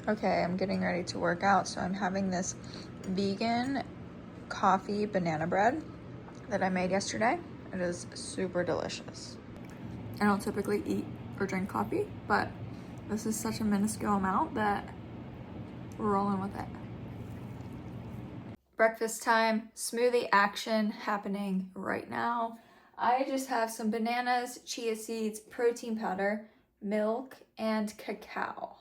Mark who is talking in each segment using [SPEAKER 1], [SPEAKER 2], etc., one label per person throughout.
[SPEAKER 1] Okay, I'm getting ready to work out, so I'm having this vegan coffee banana bread that I made yesterday. It is super delicious. I don't typically eat or drink coffee, but this is such a minuscule amount that we're rolling with it. Breakfast time, smoothie action happening right now. I just have some bananas, chia seeds, protein powder, milk, and cacao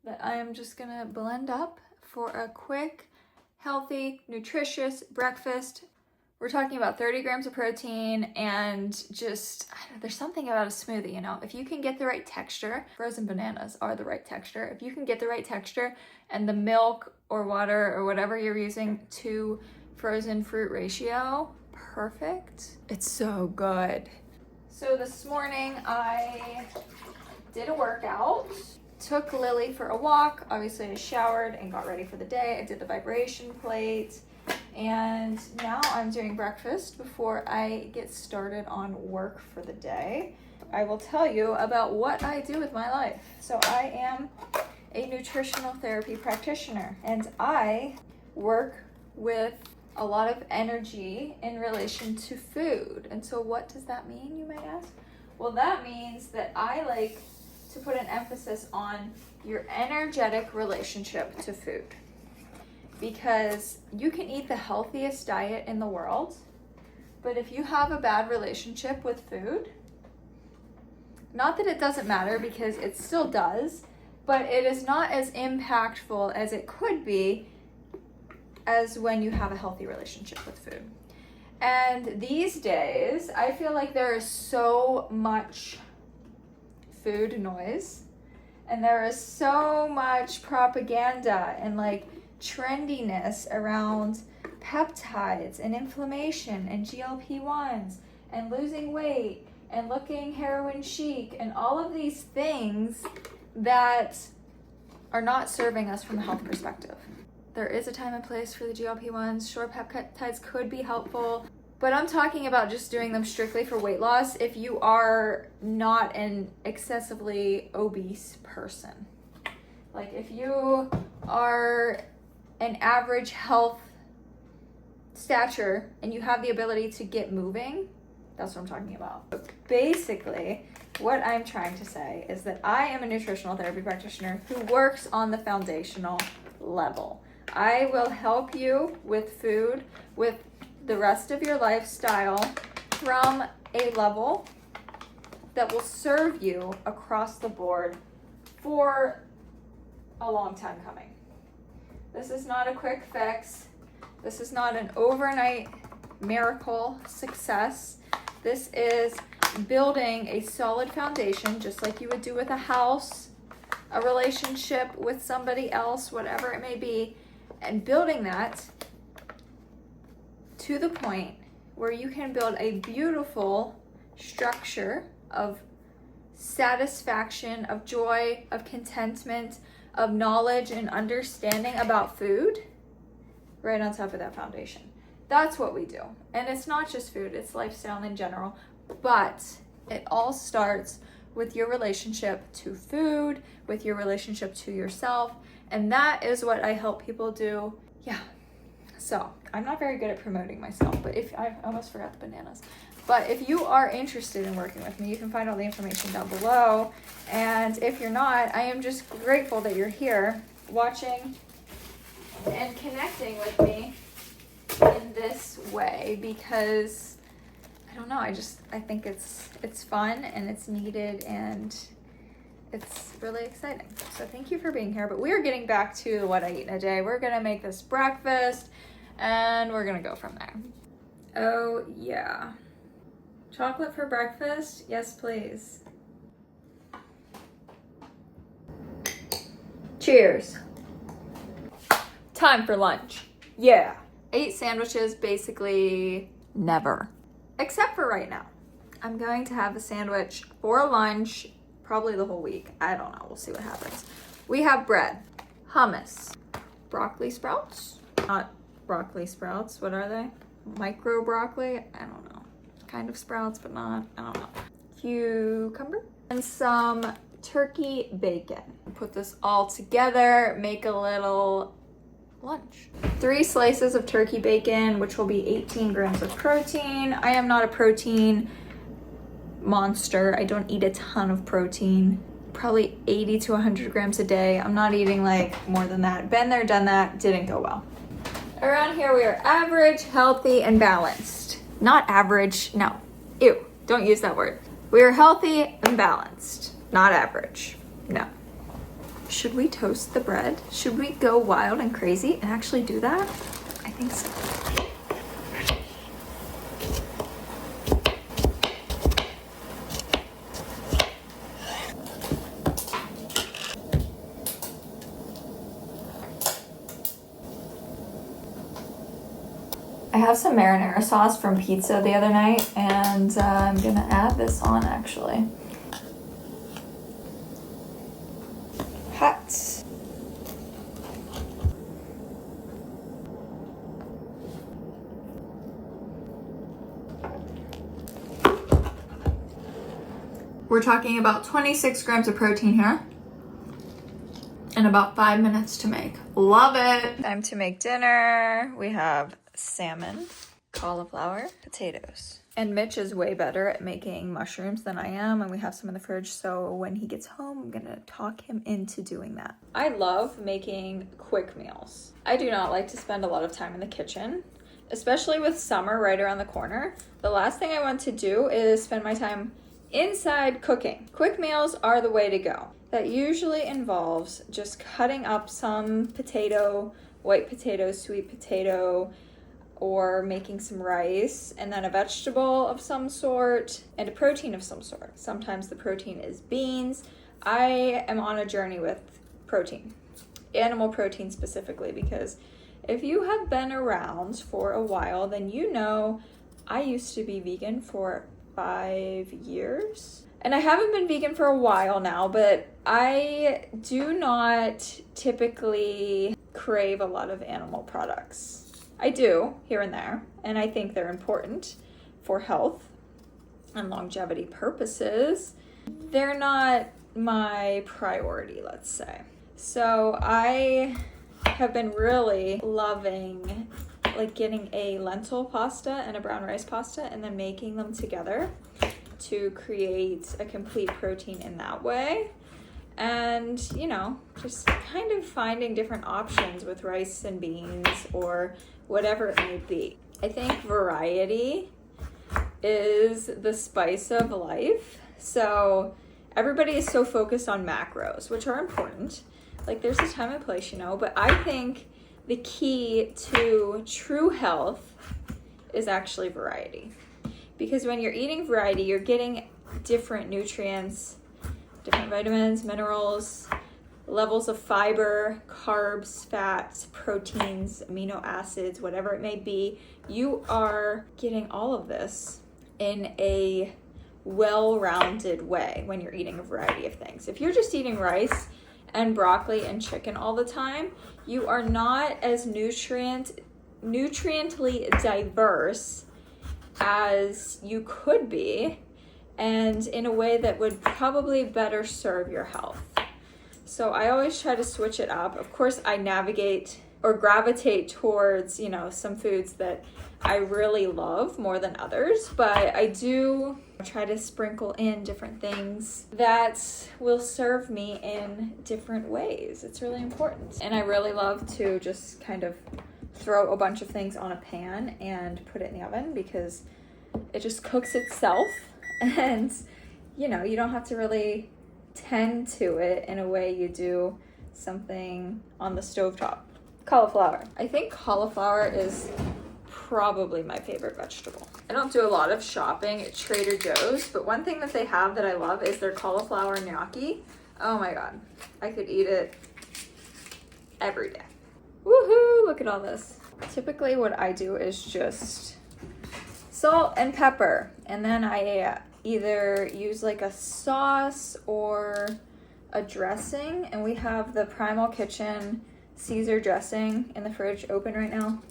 [SPEAKER 1] that I am just gonna blend up for a quick, healthy, nutritious breakfast. We're talking about 30 grams of protein and just, there's something about a smoothie, you know? If you can get the right texture, frozen bananas are the right texture. If you can get the right texture and the milk or water or whatever you're using to frozen fruit ratio, perfect. It's so good. So this morning I did a workout. Took Lily for a walk. Obviously I showered and got ready for the day. I did the vibration plate. And now I'm doing breakfast before I get started on work for the day. I will tell you about what I do with my life. So I am a nutritional therapy practitioner and I work with a lot of energy in relation to food. And so what does that mean, you might ask? Well, that means that I like to put an emphasis on your energetic relationship to food. Because you can eat the healthiest diet in the world, but if you have a bad relationship with food, not that it doesn't matter because it still does, but it is not as impactful as it could be as when you have a healthy relationship with food. And these days, I feel like there is so much food noise and there is so much propaganda and like trendiness around peptides and inflammation and GLP-1s and losing weight and looking heroin chic and all of these things that are not serving us from a health perspective. There is a time and place for the GLP-1s. Sure, peptides could be helpful, but I'm talking about just doing them strictly for weight loss if you are not an excessively obese person. Like if you are an average health stature and you have the ability to get moving, that's what I'm talking about. Basically, what I'm trying to say is that I am a nutritional therapy practitioner who works on the foundational level. I will help you with food, with the rest of your lifestyle from a level that will serve you across the board for a long time coming. This is not a quick fix. This is not an overnight miracle success. This is building a solid foundation, just like you would do with a house, a relationship with somebody else, whatever it may be, and building that to the point where you can build a beautiful structure of satisfaction, of joy, of contentment, of knowledge and understanding about food right on top of that foundation. That's what we do. And it's not just food, it's lifestyle in general, but it all starts with your relationship to food, with your relationship to yourself, and that is what I help people do. Yeah. So I'm not very good at promoting myself, but if I almost forgot the bananas. But if you are interested in working with me, you can find all the information down below. And if you're not, I am just grateful that you're here watching and connecting with me in this way because I don't know, I think it's fun and it's needed and it's really exciting. So thank you for being here. But we are getting back to what I eat in a day. We're gonna make this breakfast and we're gonna go from there. Oh yeah. Chocolate for breakfast? Yes, please. Cheers. Time for lunch. Yeah. I eat sandwiches basically never. Except for right now. I'm going to have a sandwich for lunch probably the whole week. I don't know. We'll see what happens. We have bread, hummus, broccoli sprouts. Not broccoli sprouts. What are they? Micro broccoli? I don't know. Kind of sprouts, but not. I don't know. Cucumber. And some turkey bacon. Put this all together, make a little lunch. 3 slices of turkey bacon, which will be 18 grams of protein. I am not a protein monster. I don't eat a ton of protein. Probably 80 to 100 grams a day. I'm not eating like more than that. Been there, done that, didn't go well. Around here we are average, healthy, and balanced. Not average, no. Ew, don't use that word. We are healthy and balanced, not average, no. Should we toast the bread? Should we go wild and crazy and actually do that? I think so. I have some marinara sauce from pizza the other night, and I'm gonna add this on actually. Hot. We're talking about 26 grams of protein here and about 5 minutes to make. Love it. Time to make dinner. We have salmon, cauliflower, potatoes. And Mitch is way better at making mushrooms than I am, and we have some in the fridge, so when he gets home, I'm gonna talk him into doing that. I love making quick meals. I do not like to spend a lot of time in the kitchen, especially with summer right around the corner. The last thing I want to do is spend my time inside cooking. Quick meals are the way to go. That usually involves just cutting up some potato, white potato, sweet potato, or making some rice, and then a vegetable of some sort, and a protein of some sort. Sometimes the protein is beans. I am on a journey with protein, animal protein specifically, because if you have been around for a while, then you know I used to be vegan for 5 years. And I haven't been vegan for a while now, but I do not typically crave a lot of animal products. I do, here and there, and I think they're important for health and longevity purposes. They're not my priority, let's say. So I have been really loving like getting a lentil pasta and a brown rice pasta and then making them together to create a complete protein in that way. And, you know, just kind of finding different options with rice and beans or whatever it may be. I think variety is the spice of life. So everybody is so focused on macros, which are important. Like there's a time and place, you know, but I think the key to true health is actually variety. Because when you're eating variety, you're getting different nutrients, different vitamins, minerals, levels of fiber, carbs, fats, proteins, amino acids, whatever it may be. You are getting all of this in a well-rounded way when you're eating a variety of things. If you're just eating rice and broccoli and chicken all the time, you are not as nutriently diverse as you could be, and in a way that would probably better serve your health. So I always try to switch it up. Of course, I navigate or gravitate towards, you know, some foods that I really love more than others, but I do try to sprinkle in different things that will serve me in different ways. It's really important. And I really love to just kind of throw a bunch of things on a pan and put it in the oven because it just cooks itself, and you know, you don't have to really tend to it in a way you do something on the stovetop. Cauliflower. I think cauliflower is probably my favorite vegetable. I don't do a lot of shopping at Trader Joe's, but one thing that they have that I love is their cauliflower gnocchi. Oh my god, I could eat it every day. Woohoo, look at all this. Typically what I do is just salt and pepper, and then I either use like a sauce or a dressing, and we have the Primal Kitchen Caesar dressing in the fridge open right now.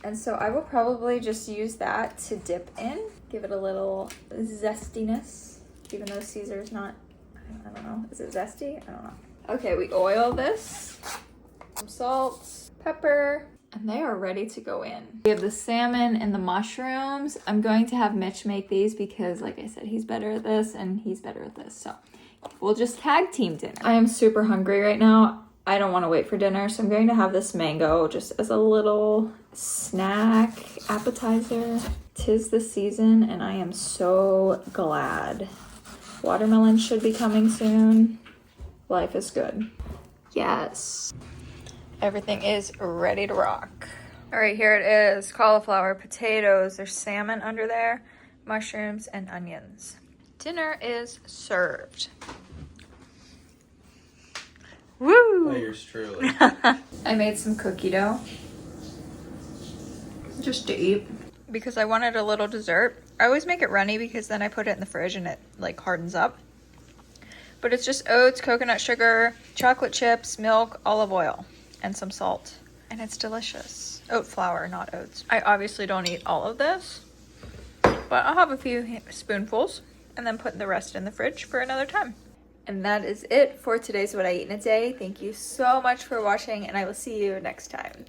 [SPEAKER 1] And so I will probably just use that to dip in, give it a little zestiness, even though Caesar is not I don't know. Is it zesty? I don't know. Okay, we oil this. Some salt, pepper, and they are ready to go in. We have the salmon and the mushrooms. I'm going to have Mitch make these because, like I said, he's better at this and he's better at this. So we'll just tag team dinner. I am super hungry right now. I don't want to wait for dinner, so I'm going to have this mango just as a little snack appetizer. 'Tis the season and I am so glad. Watermelon should be coming soon. Life is good. Yes. Everything is ready to rock. All right, here it is. Cauliflower, potatoes, there's salmon under there, mushrooms, and onions. Dinner is served. Woo!
[SPEAKER 2] Yours truly.
[SPEAKER 1] I made some cookie dough. Just to eat. Because I wanted a little dessert. I always make it runny because then I put it in the fridge and it like hardens up. But it's just oats, coconut sugar, chocolate chips, milk, olive oil, and some salt. And it's delicious. Oat flour, not oats. I obviously don't eat all of this, but I'll have a few spoonfuls and then put the rest in the fridge for another time. And that is it for today's What I Eat in a Day. Thank you so much for watching and I will see you next time.